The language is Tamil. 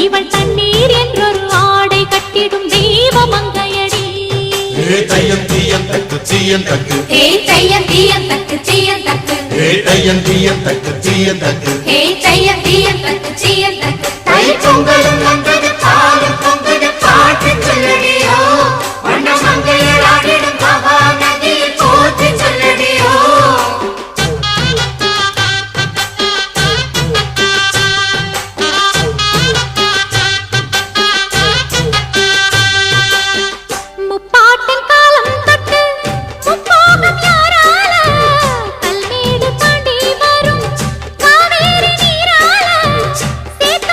இவள் தண்ணீர் என்றொரு ஆடை கட்டிடும் தெய்வ மங்கையடி. தையம் தீயம் தக்கு தீயம் தக்கு தையம் தீயம் தக்கு தீயம் தக்கு தையம் தீயம் தக்கு தீயம் தக்கு தையம் தீயம் தக்கு தீயம் தக்கு